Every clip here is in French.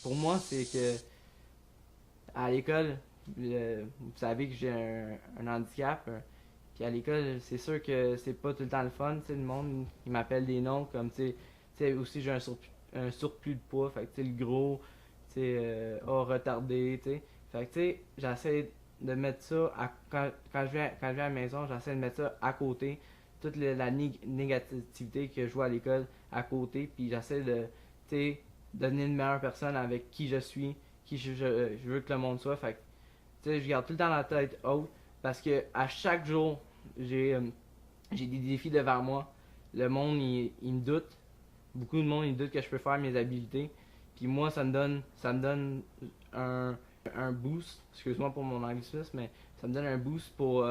Pour moi, c'est que à l'école, vous savez que j'ai un handicap. Puis à l'école, c'est sûr que c'est pas tout le temps le fun. Le monde, il m'appelle des noms comme, aussi j'ai un surplus de poids. Fait que, le gros, retardé, tu sais. Fait que, j'essaie de mettre ça, quand je viens à la maison, j'essaie de mettre ça à côté. Toute négativité que je vois à l'école à côté. Puis j'essaie de, tu sais, devenir une meilleure personne avec qui je suis, qui je veux que le monde soit. Fait que, je garde tout le temps la tête haute parce que à chaque jour, j'ai euh, j'ai des défis devant moi. Le monde, il me doute. Beaucoup de monde, il doute que je peux faire mes habiletés. Puis moi, ça me donne un boost. Excuse-moi pour mon anglicisme, mais ça me donne un boost pour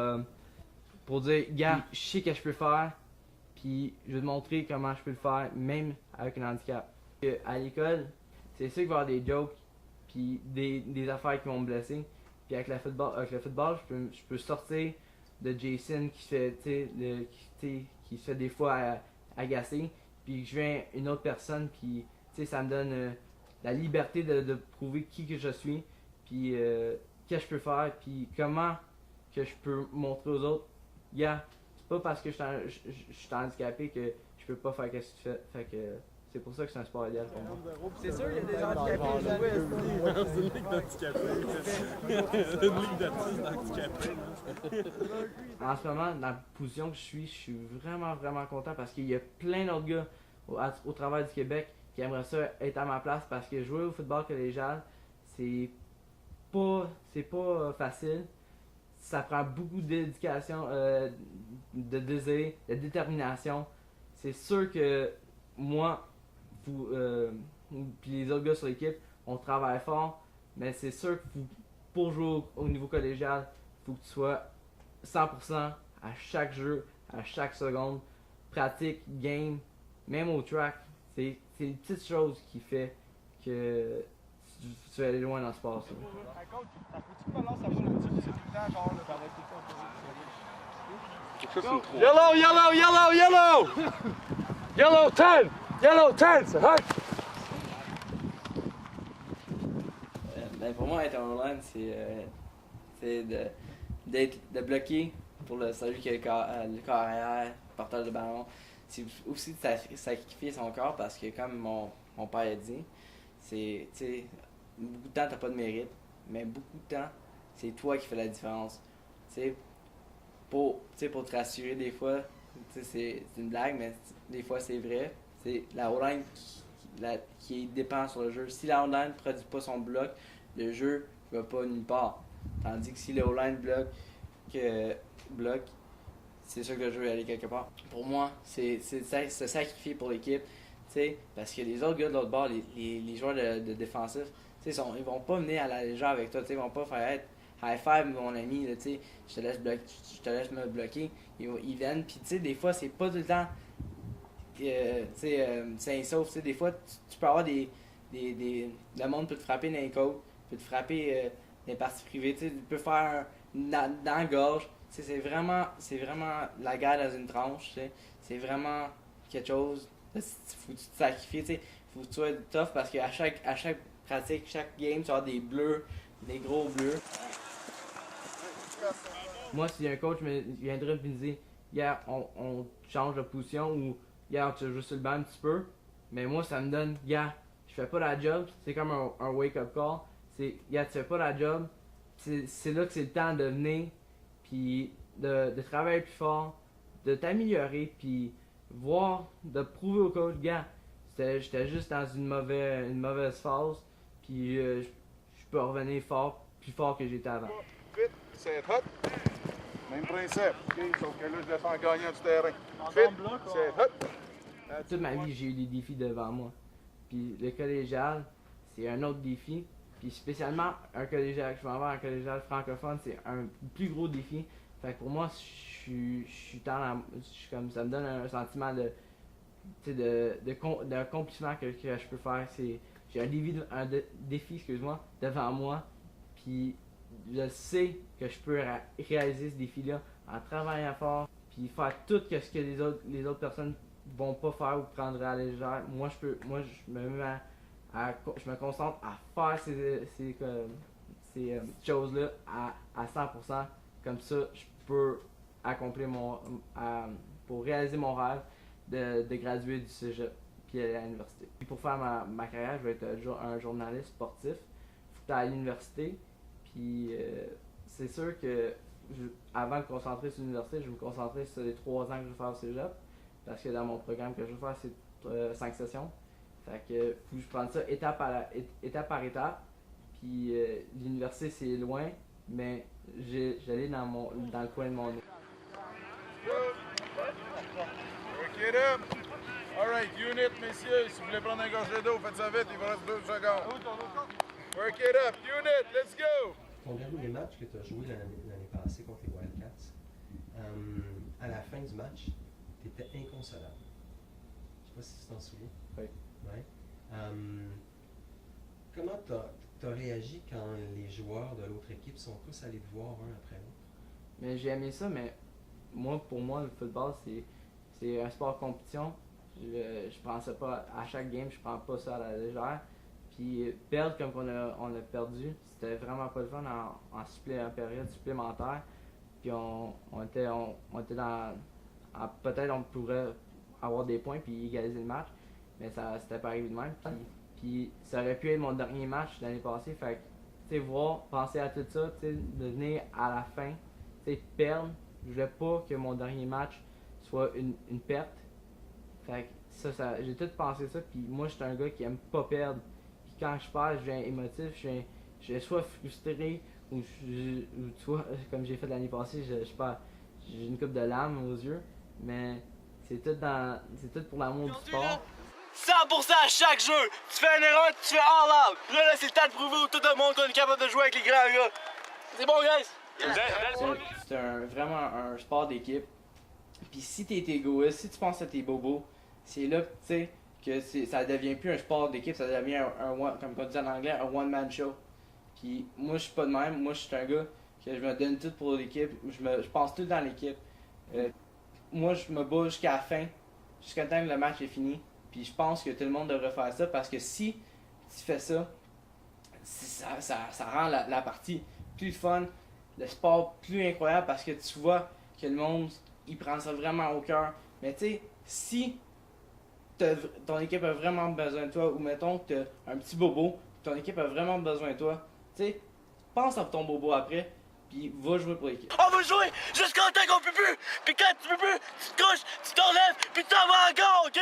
dire, gars, je sais que je peux faire. Puis je vais te montrer comment je peux le faire, même avec un handicap. À l'école, c'est sûr qu'il va y avoir des jokes, puis des affaires qui vont me blesser. Puis avec le football je peux sortir de Jason qui se fait, qui se fait des fois agacer. Puis je viens une autre personne, puis ça me donne la liberté de prouver qui que je suis, puis qu'est-ce que je peux faire, puis comment que je peux montrer aux autres, yeah, c'est pas parce que je suis handicapé que je peux pas faire ce que tu fais. Fait que c'est pour ça que c'est un sport idéal pour moi. C'est sûr, il y a des handicapés qui jouent à C'est une ligue d'handicapés. C'est une ligue d'artistes handicapés. En ce moment, dans la position que je suis vraiment, vraiment content parce qu'il y a plein d'autres gars au travers du Québec qui aimeraient ça être à ma place parce que jouer au football collégial, c'est c'est pas facile. Ça prend beaucoup de dédication, de désir, de détermination. C'est sûr que moi, vous, puis les autres gars sur l'équipe, on travaille fort, mais c'est sûr que pour jouer au niveau collégial, il faut que tu sois 100% à chaque jeu, à chaque seconde, pratique, game, même au track. C'est les petites choses qui fait que tu vas aller loin dans ce sport. Ça. Coach, ça peut-tu pas lancer sa boule là-dessus? C'est tout le temps genre, là, ça va être tout le temps posé. Yellow, yellow, yellow, yellow! Yellow 10! Yellow 10! Huh? Pour moi, être en line, c'est de bloquer pour celui qui a le corps arrière, porteur de ballon. C'est aussi de sacrifier son corps parce que, comme mon père a dit, c'est, beaucoup de temps, t'as pas de mérite, mais beaucoup de temps, c'est toi qui fais la différence. T'sais, pour te rassurer, des fois, c'est une blague, mais des fois, c'est vrai. C'est la O-line qui dépend sur le jeu. Si la O-line ne produit pas son bloc, le jeu ne va pas nulle part. Tandis que si le O-line bloque, c'est sûr que le jeu va aller quelque part. Pour moi, c'est se sacrifier pour l'équipe. Parce que les autres gars de l'autre bord, les joueurs de défensif, ils vont pas venir à la légère avec toi. Ils vont pas faire être high five mon ami, là, je te laisse me bloquer. Ils viennent, puis des fois, c'est pas tout le temps sain et sauf. Des fois, tu peux avoir le monde peut te frapper dans les côtes, peut te frapper dans les parties privées, tu peux faire dans la gorge. C'est vraiment la guerre dans une tranche. C'est vraiment quelque chose. Faut que tu te sacrifies, faut que tu sois tough parce qu'à chaque pratique, chaque game, tu vas avoir des bleus, des gros bleus. Moi, si un coach viendrait me dire, hier, on change de position ou hier, tu joues sur le banc un petit peu, mais moi, ça me donne, hier, je fais pas la job, c'est comme un wake-up call. C'est, hier, tu fais pas la job, c'est là que c'est le temps de venir, puis de travailler plus fort, de t'améliorer, puis de prouver au coach, gars, j'étais juste dans une mauvaise phase, puis je peux revenir plus fort que j'étais avant. Vite, c'est hot. Même principe, okay? Sauf que là, je défends gagnant du terrain. Vite, c'est hot. Toute ma vie, j'ai eu des défis devant moi. Puis le collégial, c'est un autre défi. Puis spécialement, je m'en vais en collégial francophone, c'est un plus gros défi. Fait que pour moi, je suis comme ça me donne un sentiment d'accomplissement que je peux faire. J'ai un défi, excuse-moi, devant moi. Puis je sais que je peux réaliser ce défi-là en travaillant fort, puis faire tout ce que les autres personnes vont pas faire ou prendre à la légère. Moi, je me mets je me concentre à faire ces choses-là à 100%. Comme ça, je peux accomplir pour réaliser mon rêve de graduer du cégep puis aller à l'université. Puis pour faire ma carrière, je vais être un journaliste sportif. Faut que tu ailles à l'université. Puis c'est sûr que avant de me concentrer sur l'université, je vais me concentrer sur les 3 ans que je vais faire au cégep. Parce que dans mon programme que je vais faire, c'est 5 sessions. Fait que faut que je prenne ça étape par étape. Puis l'université c'est loin, mais j'allais dans le coin de mon nez. Work it up. All right, unit, messieurs. Si vous voulez prendre un gorgée d'eau, faites ça vite, il vous reste 2 secondes. Work it up. Unit, let's go. Ton dernier match que tu as joué l'année passée contre les Wildcats, à la fin du match, tu étais inconsolable. Je sais pas si tu t'en souviens. Oui. Ouais. Comment tu as réagi quand les joueurs de l'autre équipe sont tous allés te voir un après l'autre? Mais j'ai aimé ça, mais pour moi, le football, c'est un sport compétition. Je prends ça pas à chaque game, je prends pas ça à la légère. Puis perdre comme on a perdu, c'était vraiment pas le fun en période supplémentaire. Puis on était dans... Peut-être on pourrait avoir des points puis égaliser le match, mais ça c'était pas arrivé de même. Puis ça aurait pu être mon dernier match l'année passée. Fait que, penser à tout ça, de venir à la fin, perdre. Je voulais pas que mon dernier match soit une perte. Fait que j'ai tout pensé ça. Puis moi, je suis un gars qui aime pas perdre. Puis quand je perds, je viens émotif, je viens soit frustré ou soit, comme j'ai fait l'année passée, j'ai une coupe de larmes aux yeux. Mais c'est tout pour l'amour du sport. 100% à chaque jeu! Tu fais une erreur, tu fais all out! Là, c'est le temps de prouver au tout le monde qu'on est capable de jouer avec les grands gars. C'est bon, guys? C'est vraiment un sport d'équipe. Puis si t'es égoïste, si tu penses à tes bobos, c'est là que ça devient plus un sport d'équipe, ça devient comme on dit en anglais, un one-man show. Puis moi, je suis pas de même. Moi, je suis un gars que je me donne tout pour l'équipe. Je pense tout dans l'équipe. Moi, je me bats jusqu'à la fin, jusqu'à temps que le match est fini. Puis je pense que tout le monde devrait faire ça parce que si tu fais ça, ça rend la partie plus fun, le sport plus incroyable parce que tu vois que le monde, il prend ça vraiment au cœur. Mais tu sais, si ton équipe a vraiment besoin de toi, ou mettons que tu as un petit bobo, ton équipe a vraiment besoin de toi, tu sais, pense à ton bobo après, puis va jouer pour l'équipe. On va jouer jusqu'au temps qu'on peut plus! Puis quand tu peux plus, tu te couches, tu t'enlèves, puis tu t'en vas encore, ok?